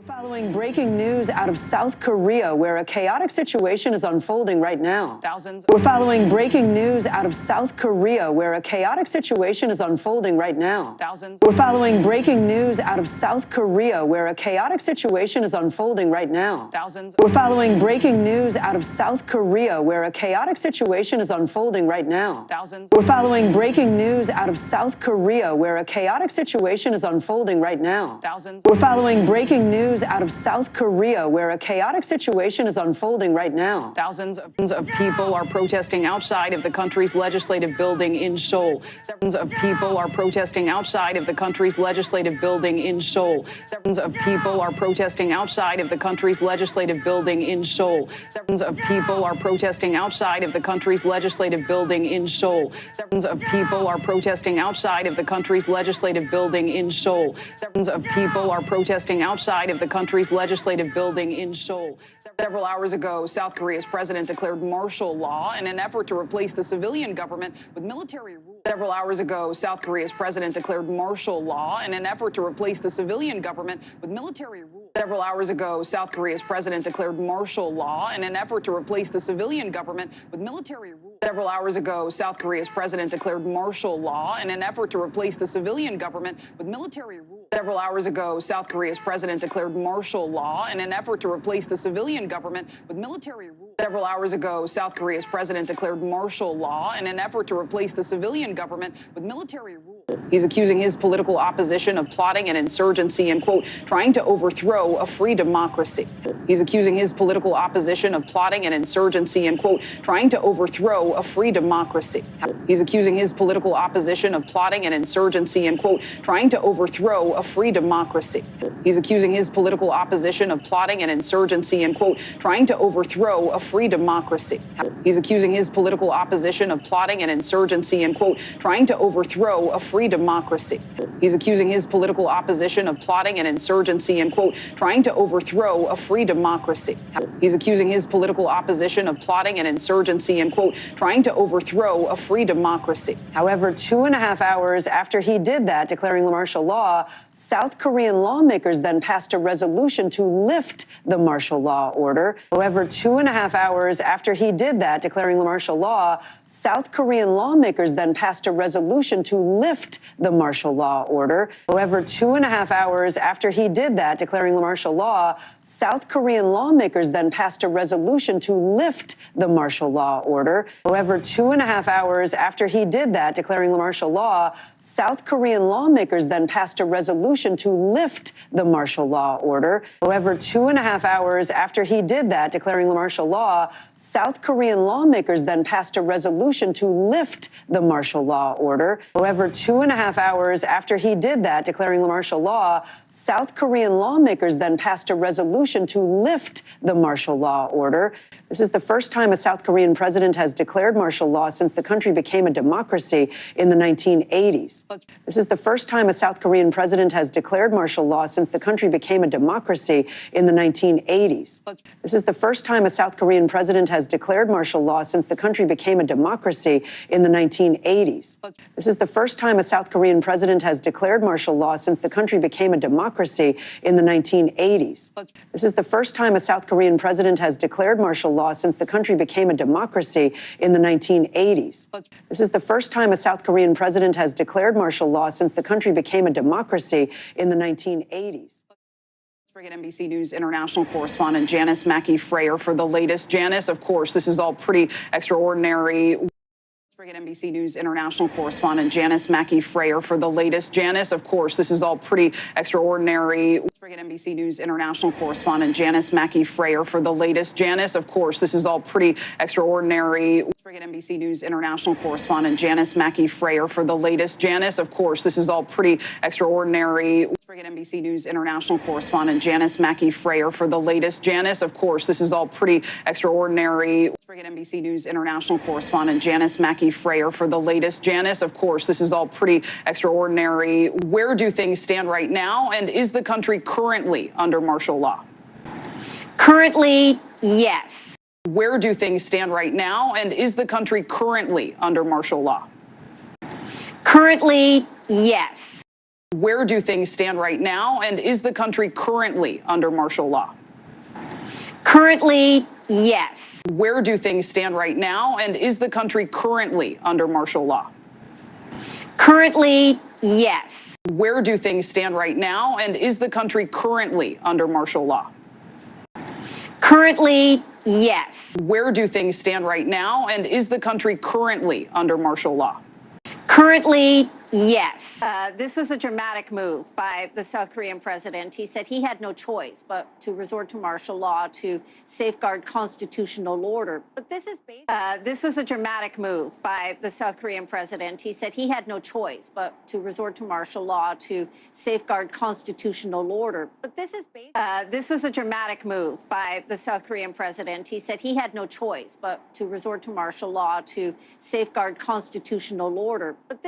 Following breaking news out of South Korea, where a chaotic situation is unfolding right now. We're following breaking news out of South Korea, where a chaotic situation is unfolding right now. We're following breaking news out of South Korea, where a chaotic situation is unfolding right now. We're following breaking news out of South Korea, where a chaotic situation is unfolding right now. We're following breaking news out of South Korea, where a chaotic situation is unfolding right now. We're following breaking news out of South Korea, where a chaotic situation is unfolding right now. Thousands of people are protesting outside of the country's legislative building in Seoul. Thousands of people are protesting outside of the country's legislative building in Seoul. Thousands of people are protesting outside of the country's legislative building in Seoul. Thousands of people are protesting outside of the country's legislative building in Seoul. Thousands of people are protesting outside of the country's legislative building in Seoul. Thousands of people are protesting outside of the country's legislative building in Seoul. Several hours ago, South Korea's president declared martial law in an effort to replace the civilian government with military rule. Several hours ago, South Korea's president declared martial law in an effort to replace the civilian government with military rule. Several hours ago, South Korea's president declared martial law in an effort to replace the civilian government with military rule. Several hours ago, South Korea's president declared martial law in an effort to replace the civilian government with military rule. Several hours ago, South Korea's president declared martial law in an effort to replace the civilian government with military rule. Several hours ago, South Korea's president declared martial law in an effort to replace the civilian government with military rule. He's accusing his political opposition of plotting an insurgency and, quote, trying to overthrow a free democracy. He's accusing his political opposition of plotting an insurgency and, quote, trying to overthrow a free democracy. He's accusing his political opposition of plotting an insurgency and, quote, trying to overthrow a free democracy. He's accusing his political opposition of plotting an insurgency and, quote, trying to overthrow a free democracy. He's accusing his political opposition of plotting an insurgency and, quote, trying to overthrow a free democracy. He's accusing his political opposition of plotting an insurgency and, quote, trying to overthrow a free democracy. He's accusing his political opposition of plotting an insurgency and, quote, trying to overthrow a free democracy. However, 2.5 hours after he did that, declaring martial law, South Korean lawmakers then passed a resolution to lift the martial law order. However, 2.5 hours after he did that, declaring martial law, South Korean lawmakers then passed a resolution to lift the martial law order. However, 2.5 hours after he did that, declaring martial law, South Korean lawmakers then passed a resolution to lift the martial law order. However, 2.5 hours after he did that, declaring martial law, South Korean lawmakers then passed a resolution to lift the martial law order. However, 2.5 hours after he did that, declaring martial law, South Korean lawmakers then passed a resolution to lift the martial law order. However, 2.5 hours after he did that, declaring martial law, South Korean lawmakers then passed a resolution to lift the martial law order. This is the first time a South Korean president has declared martial law since the country became a democracy in the 1980s. This is the first time a South Korean president has declared martial law since the country became a democracy in the 1980s. This is the first time a South Korean president has declared martial law since the country became a democracy in the 1980s. This is the first time a South Korean president has declared martial law since the country became a democracy in the 1980s. This is the first time a South Korean president has declared martial law since the country became a democracy in the 1980s. This is the first time a South Korean president has declared martial law since the country became a democracy in the 1980s. Let's bring in NBC News international correspondent Janice Mackey-Frayer for the latest. Janice, of course, this is all pretty extraordinary. Bring in NBC News international correspondent Janice Mackey-Frayer for the latest. Janice, of course, this is all pretty extraordinary. Bring in NBC News international correspondent Janice Mackey-Frayer for the latest. Janice, of course, this is all pretty extraordinary. Bring in NBC News international correspondent Janice Mackey-Frayer for the latest. Janice, of course, this is all pretty extraordinary. Bring in NBC News international correspondent Janice Mackey-Frayer for the latest. Janice, of course, this is all pretty extraordinary. Bring in NBC News international correspondent Janice Mackey-Frayer for the latest. Janice, of course, this is all pretty extraordinary. Where do things stand right now? And is the country currently under martial law? Currently, yes. Where do things stand right now? And is the country currently under martial law? Currently, yes. Where do things stand right now? And is the country currently under martial law? Currently, yes. Where do things stand right now? And is the country currently under martial law? Currently, yes. Where do things stand right now? And is the country currently under martial law? Currently, yes. Where do things stand right now? And is the country currently under martial law? Currently, yes. This was a dramatic move by the South Korean president. He said he had no choice but to resort to martial law to safeguard constitutional order. But this was a dramatic move by the South Korean president. He said he had no choice but to resort to martial law to safeguard constitutional order. But this was a dramatic move by the South Korean president. He said he had no choice but to resort to martial law to safeguard constitutional order. But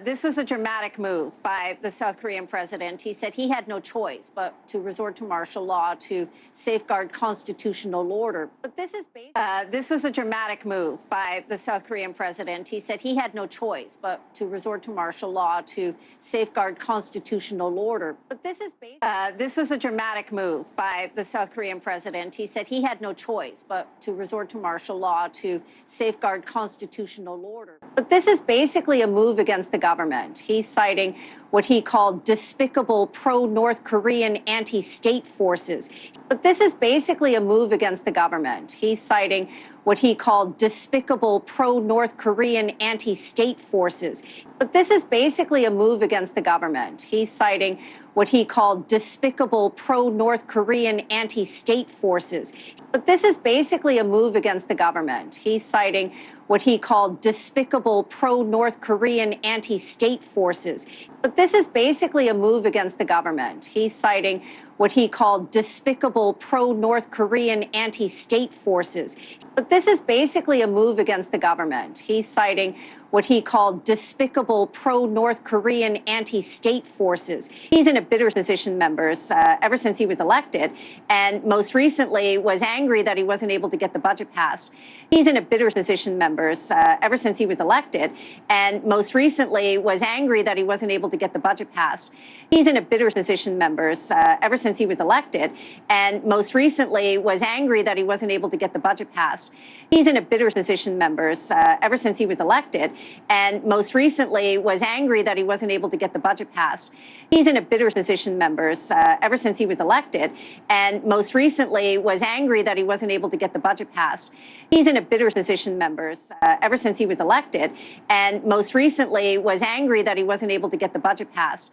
this was a dramatic move by the South Korean president. He said he had no choice but to resort to martial law to safeguard constitutional order. But this was a dramatic move by the South Korean president. He said he had no choice but to resort to martial law to safeguard constitutional order. But this was a dramatic move by the South Korean president. He said he had no choice but to resort to martial law to safeguard constitutional order. But this is basically a move against the government. He's citing what he called despicable pro-North Korean anti-state forces. But this is basically a move against the government. He's citing what he called despicable pro-North Korean anti-state forces. But this is basically a move against the government. He's citing what he called despicable pro-North Korean anti-state forces. But this is basically a move against the government. He's citing what he called despicable pro-North Korean anti-state forces. But this is basically a move against the government. He's citing what he called despicable pro-North Korean anti-state forces. But this is basically a move against the government. He's citing what he called despicable pro-North Korean anti-state forces. He's in a bitter position, members, ever since he was elected, and most recently was angry that he wasn't able to get the budget passed. He's in a bitter position, members, ever since he was elected, and most recently was angry that he wasn't able to get the budget passed. He's in a bitter position, members, ever since he was elected, and most recently was angry that he wasn't able to get the budget passed. He's in a bitter position, members, ever since he was elected, and most recently was angry that he wasn't able to get the budget passed. He's in a bitter position, members, ever since he was elected, and most recently was angry that he wasn't able to get the budget passed. He's in a bitter position, members, ever since he was elected, and most recently was angry that he wasn't able to get the budget passed.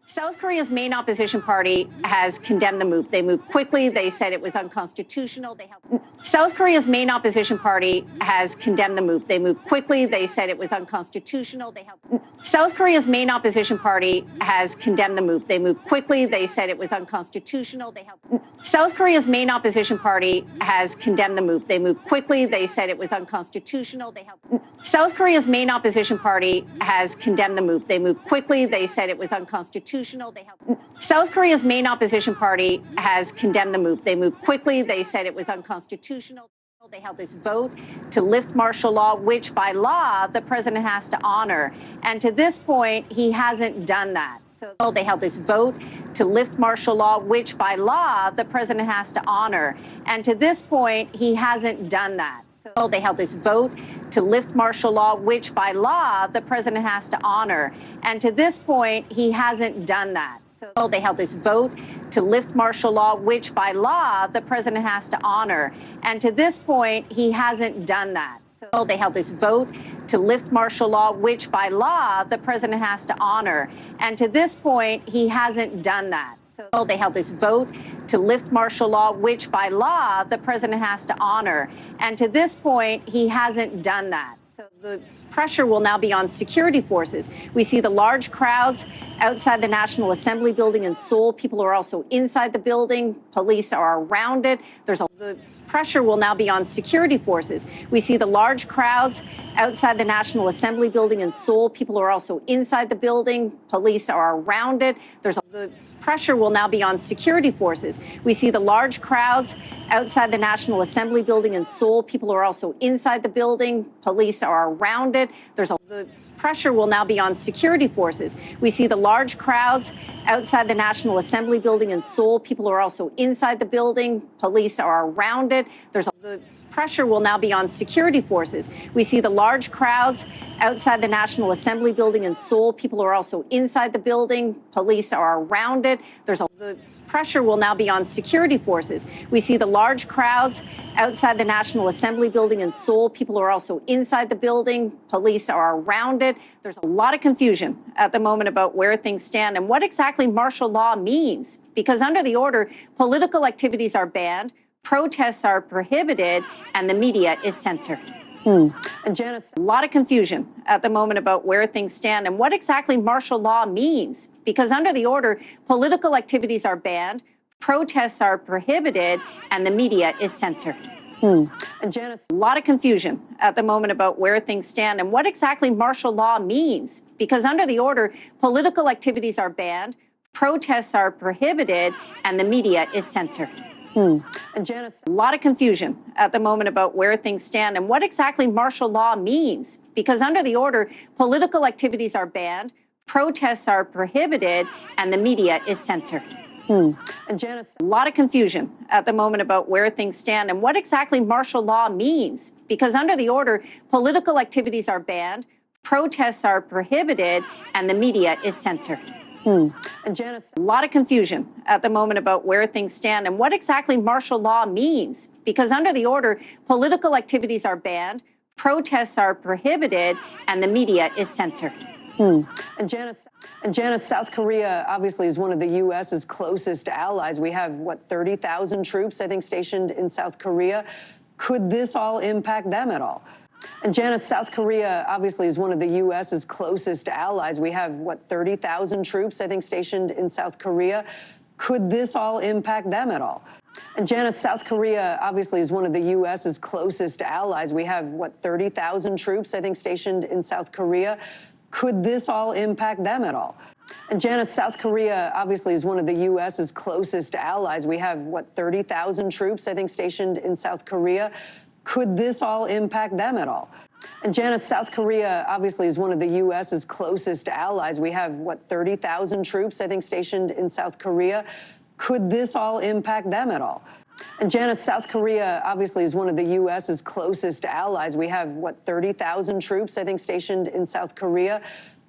South Korea's main opposition party has condemned the move. They moved quickly. They said it was unconstitutional. South Korea's main opposition party has condemned the move. They moved quickly. They said it was unconstitutional. South Korea's main opposition party has condemned the move. They moved quickly. They said it was unconstitutional. South Korea's main opposition party has condemned the move. They moved quickly. They said it was unconstitutional. South Korea's main opposition party has condemned the move. They moved quickly. They said it was unconstitutional. South Korea's main opposition party has condemned the move. They moved quickly. They said it was unconstitutional. They held this vote to lift martial law, which by law the president has to honor. And to this point, he hasn't done that. So they held this vote to lift martial law, which by law the president has to honor. And to this point, he hasn't done that. So they held this vote to lift martial law, which by law the president has to honor. And to this point, he hasn't done that. So they held this vote to lift martial law, which by law the president has to honor. And to this point, he hasn't done that. So they held this vote to lift martial law, which by law the president has to honor. And to this point, he hasn't done that. So they held this vote to lift martial law, which by law the president has to honor. And to this point, he hasn't done that. So the pressure will now be on security forces. We see the large crowds outside the National Assembly building in Seoul. People are also inside the building. Police are around it. The pressure will now be on security forces. We see the large crowds outside the National Assembly building in Seoul. People are also inside the building. Police are around it. The pressure will now be on security forces. We see the large crowds outside the National Assembly building in Seoul. People are also inside the building. Police are around it. The pressure will now be on security forces. We see the large crowds outside the National Assembly building in Seoul. People are also inside the building. Police are around it. The pressure will now be on security forces. We see the large crowds outside the National Assembly building in Seoul. People are also inside the building. Police are around it. The pressure will now be on security forces. We see the large crowds outside the National Assembly building in Seoul. People are also inside the building. Police are around it. There's a lot of confusion at the moment about where things stand and what exactly martial law means. Because under the order, political activities are banned, protests are prohibited, and the media is censored. And Janice, a lot of confusion at the moment about where things stand and what exactly martial law means. Because under the order, political activities are banned, protests are prohibited, and the media is censored. And Janice, a lot of confusion at the moment about where things stand and what exactly martial law means. Because under the order, political activities are banned, protests are prohibited, and the media is censored. And Janice, a lot of confusion at the moment about where things stand and what exactly martial law means. Because under the order, political activities are banned, protests are prohibited, and the media is censored. And Janice, a lot of confusion at the moment about where things stand and what exactly martial law means. Because under the order, political activities are banned, protests are prohibited, and the media is censored. And Janice, a lot of confusion at the moment about where things stand and what exactly martial law means. Because under the order, political activities are banned, protests are prohibited, and the media is censored. And Janice, South Korea obviously is one of the U.S.'s closest allies. We have, 30,000 troops, I think, stationed in South Korea. Could this all impact them at all? And Janice, South Korea obviously is one of the U.S.'s closest allies. We have, 30,000 troops, I think, stationed in South Korea. Could this all impact them at all? And Janice, South Korea obviously is one of the U.S.'s closest allies. We have, 30,000 troops, I think, stationed in South Korea. Could this all impact them at all? And Janice, South Korea obviously is one of the U.S.'s closest allies. We have, 30,000 troops, I think, stationed in South Korea. Could this all impact them at all? And Janice, South Korea obviously is one of the U.S.'s closest allies. We have, 30,000 troops, I think, stationed in South Korea. Could this all impact them at all? And Janice, South Korea obviously is one of the U.S.'s closest allies. We have, 30,000 troops, I think, stationed in South Korea.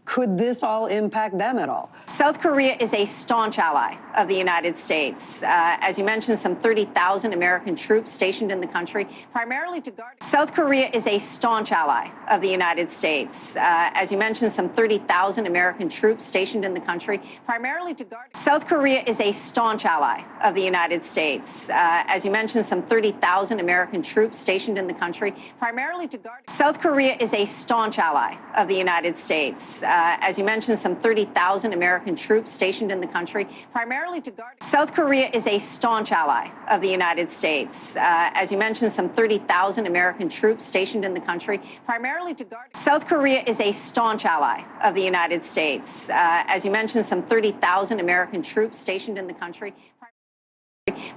Could this all impact them at all? South Korea is a staunch ally of the United States. As you mentioned, some 30,000 American troops stationed in the country, primarily to guard. South Korea is a staunch ally of the United States. As you mentioned, some 30,000 American troops stationed in the country, primarily to guard. South Korea is a staunch ally of the United States. As you mentioned, some 30,000 American troops stationed in the country, primarily to guard. South Korea is a staunch ally of the United States. As you mentioned, some 30,000 American troops stationed in the country, primarily to guard. South Korea is a staunch ally of the United States. As you mentioned, some 30,000 American troops stationed in the country, primarily to guard. South Korea is a staunch ally of the United States. As you mentioned, some 30,000 American troops stationed in the country,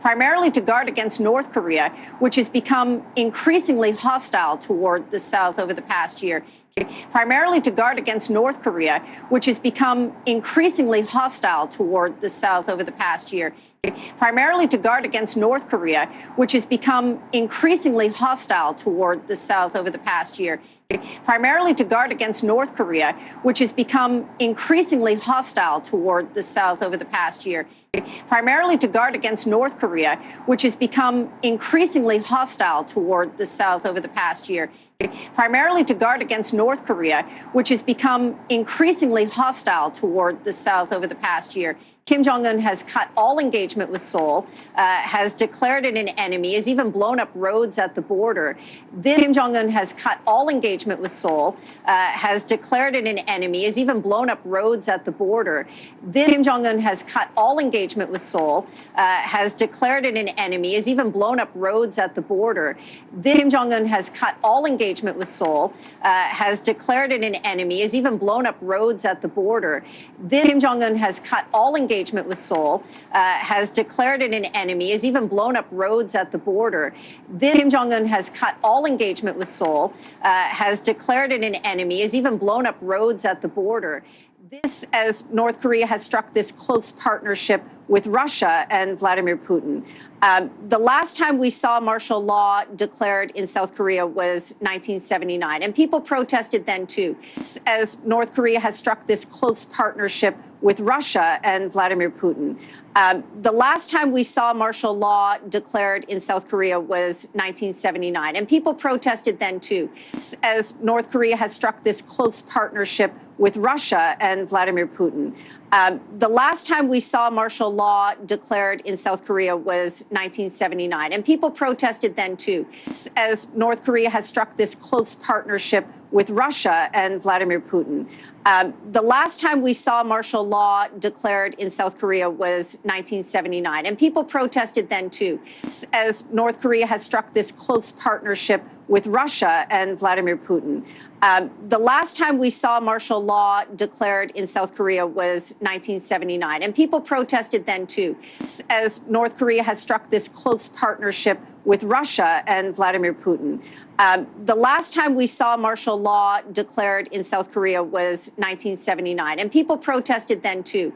primarily to guard against North Korea, which has become increasingly hostile toward the South over the past year. Primarily to guard against North Korea, which has become increasingly hostile toward the South over the past year. Primarily to guard against North Korea, which has become increasingly hostile toward the South over the past year. Primarily to guard against North Korea, which has become increasingly hostile toward the South over the past year. Primarily to guard against North Korea, which has become increasingly hostile toward the South over the past year. Primarily to guard against North Korea, which has become increasingly hostile toward the South over the past year. Kim Jong-un has cut all engagement with Seoul, has declared it an enemy, has even blown up roads at the border. Kim Jong-un has cut all engagement with Seoul, has declared it an enemy, has even blown up roads at the border. Kim Jong-un has cut all engagement with Seoul, has declared it an enemy, has even blown up roads at the border. Kim Jong-un has cut all engagement with Seoul, has declared it an enemy, has even blown up roads at the border. Kim Jong-un has cut all engagement engagement with Seoul, has declared it an enemy, has even blown up roads at the border. Then Kim Jong-un has cut all engagement with Seoul, has declared it an enemy, has even blown up roads at the border. This, as North Korea has struck this close partnership with Russia and Vladimir Putin. The last time we saw martial law declared in South Korea was 1979, and people protested then too. As North Korea has struck this close partnership with Russia and Vladimir Putin. The last time we saw martial law declared in South Korea was 1979, and people protested then too. As North Korea has struck this close partnership with Russia and Vladimir Putin. The last time we saw martial law declared in South Korea was 1979, and people protested then too. As North Korea has struck this close partnership with Russia and Vladimir Putin. The last time we saw martial law declared in South Korea was 1979, and people protested then too. As North Korea has struck this close partnership with Russia and Vladimir Putin. The last time we saw martial law declared in South Korea was 1979, and people protested then too. As North Korea has struck this close partnership with Russia and Vladimir Putin. The last time we saw martial law declared in South Korea was 1979, and people protested then too.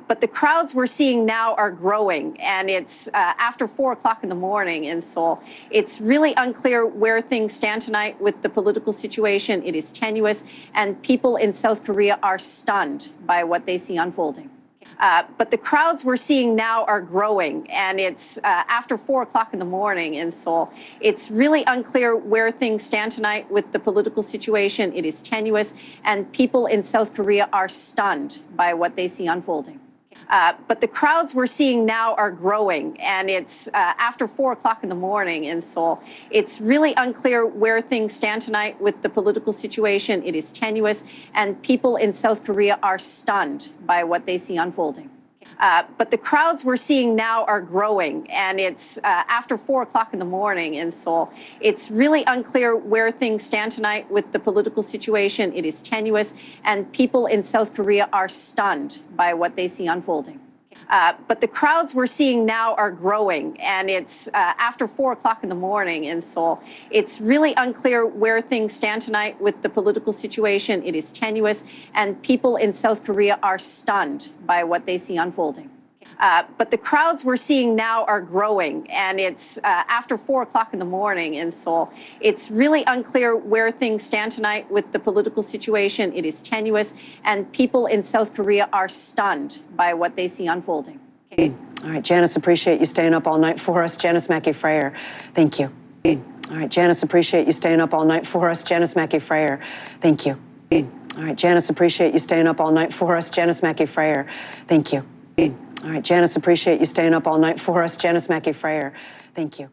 But the crowds we're seeing now are growing, and it's after 4 o'clock in the morning in Seoul. It's really unclear where things stand tonight with the political situation. It is tenuous, and people in South Korea are stunned by what they see unfolding. But the crowds we're seeing now are growing, and it's after 4 o'clock in the morning in Seoul. It's really unclear where things stand tonight with the political situation. It is tenuous, and people in South Korea are stunned by what they see unfolding. But the crowds we're seeing now are growing, and it's after 4 o'clock in the morning in Seoul. It's really unclear where things stand tonight with the political situation. It is tenuous, and people in South Korea are stunned by what they see unfolding. But the crowds we're seeing now are growing, and it's after 4 o'clock in the morning in Seoul. It's really unclear where things stand tonight with the political situation. It is tenuous, and people in South Korea are stunned by what they see unfolding. But the crowds we're seeing now are growing, and it's after 4 o'clock in the morning in Seoul. It's really unclear where things stand tonight with the political situation. It is tenuous, and people in South Korea are stunned by what they see unfolding. But the crowds we're seeing now are growing, and it's after 4 o'clock in the morning in Seoul. It's really unclear where things stand tonight with the political situation. It is tenuous, and people in South Korea are stunned by what they see unfolding. All right, Janice, appreciate you staying up all night for us. Janice Mackey-Freyer, thank you. All right, Janice, appreciate you staying up all night for us. Janice Mackey-Freyer, thank you. All right, Janice, appreciate you staying up all night for us. Janice Mackey-Freyer, thank you. All right, Janice, appreciate you staying up all night for us. Janice Mackey-Freyer, thank you.